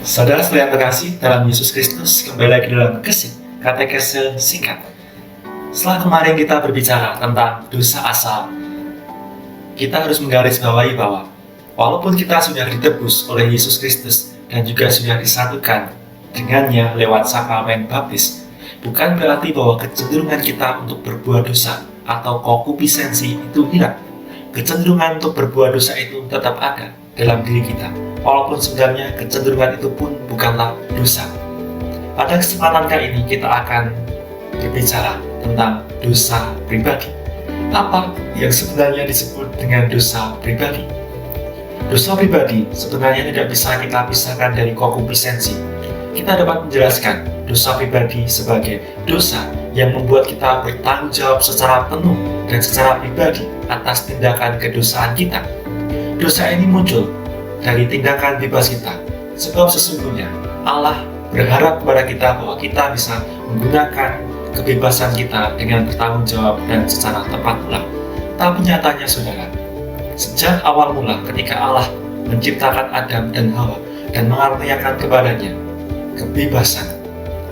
Saudara-saudara yang terkasih dalam Yesus Kristus, kembali lagi dalam katekese singkat. Setelah kemarin kita berbicara tentang dosa asal, kita harus menggarisbawahi bahwa walaupun kita sudah ditebus oleh Yesus Kristus dan juga sudah disatukan dengannya lewat sakramen baptis, bukan berarti bahwa kecenderungan kita untuk berbuat dosa atau konkupisensi itu hilang. Kecenderungan untuk berbuat dosa itu tetap ada dalam diri kita, walaupun sebenarnya kecenderungan itu pun bukanlah dosa. Pada kesempatan kali ini kita akan berbicara tentang dosa pribadi. Apa yang sebenarnya disebut dengan dosa pribadi? Dosa pribadi sebenarnya tidak bisa kita pisahkan dari konkupisensi. Kita dapat menjelaskan dosa pribadi sebagai dosa yang membuat kita bertanggung jawab secara penuh dan secara pribadi atas tindakan kedosaan kita. Dosa ini muncul dari tindakan bebas kita, sebab sesungguhnya Allah berharap kepada kita bahwa kita bisa menggunakan kebebasan kita dengan bertanggung jawab dan secara tepat pula. Tapi nyatanya saudara, sejak awal mula ketika Allah menciptakan Adam dan Hawa dan mengaruniakan kepadanya kebebasan,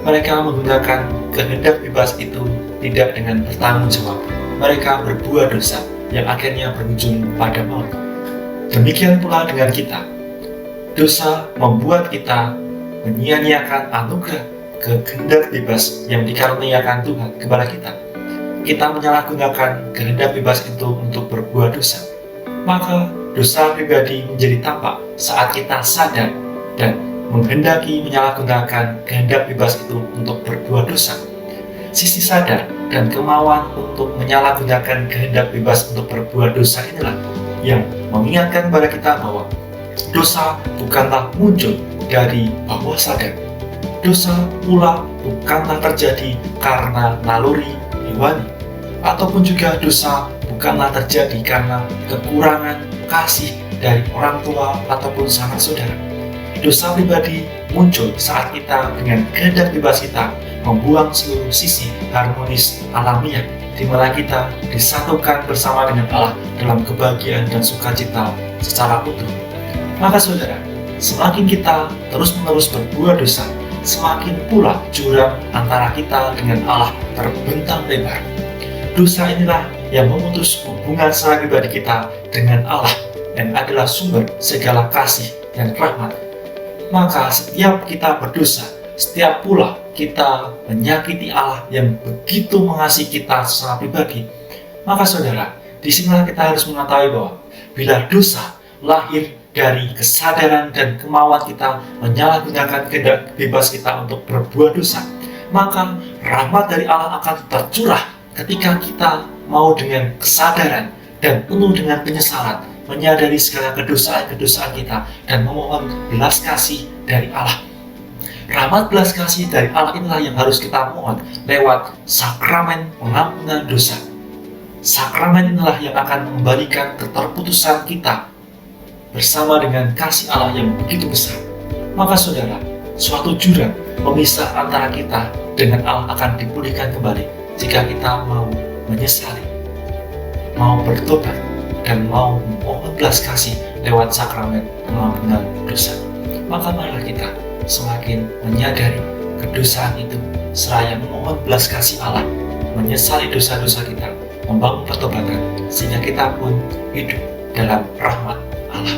mereka menggunakan kehendak bebas itu tidak dengan bertanggung jawab. Mereka berbuat dosa yang akhirnya berujung pada maut. Demikian pula dengan kita. Dosa membuat kita menyia-nyiakan anugerah kehendak bebas yang dikaruniakan Tuhan kepada kita. Kita menyalahgunakan kehendak bebas itu untuk berbuat dosa. Maka dosa pribadi menjadi tampak saat kita sadar dan menghendaki menyalahgunakan kehendak bebas itu untuk berbuat dosa. Sisi sadar dan kemauan untuk menyalahgunakan kehendak bebas untuk berbuat dosa inilah yang mengingatkan kepada kita bahwa dosa bukanlah muncul dari bawah sadar. Dosa pula bukanlah terjadi karena naluri hewani, ataupun juga dosa bukanlah terjadi karena kekurangan kasih dari orang tua ataupun sanak saudara. Dosa pribadi muncul saat kita dengan kehendak bebas kita membuang seluruh sisi harmonis alamiah, di mana kita disatukan bersama dengan Allah dalam kebahagiaan dan sukacita secara utuh. Maka saudara, semakin kita terus-menerus berbuat dosa, semakin pula jurang antara kita dengan Allah terbentang lebar. Dosa inilah yang memutus hubungan secara pribadi kita dengan Allah dan adalah sumber segala kasih dan rahmat. Maka setiap kita berdosa, setiap pula kita menyakiti Allah yang begitu mengasihi kita secara pribadi. Maka saudara, disinilah kita harus mengetahui bahwa bila dosa lahir dari kesadaran dan kemauan kita menyalahgunakan kehendak bebas kita untuk berbuat dosa, maka rahmat dari Allah akan tercurah ketika kita mau dengan kesadaran dan penuh dengan penyesalan menyadari segala kedosaan-kedosaan kita dan memohon belas kasih dari Allah. Rahmat belas kasih dari Allah inilah yang harus kita mohon lewat sakramen pengampunan dosa. Sakramen inilah yang akan mengembalikan keterputusan kita bersama dengan kasih Allah yang begitu besar. Maka saudara, suatu jurang pemisah antara kita dengan Allah akan dipulihkan kembali jika kita mau menyesali, mau bertobat, dan mau memohon belas kasih lewat sakramen pengampunan dosa. Maka marilah kita semakin menyadari kedosaan itu seraya memohon belas kasih Allah, menyesali dosa-dosa kita, membangun pertobatan, sehingga kita pun hidup dalam rahmat Allah.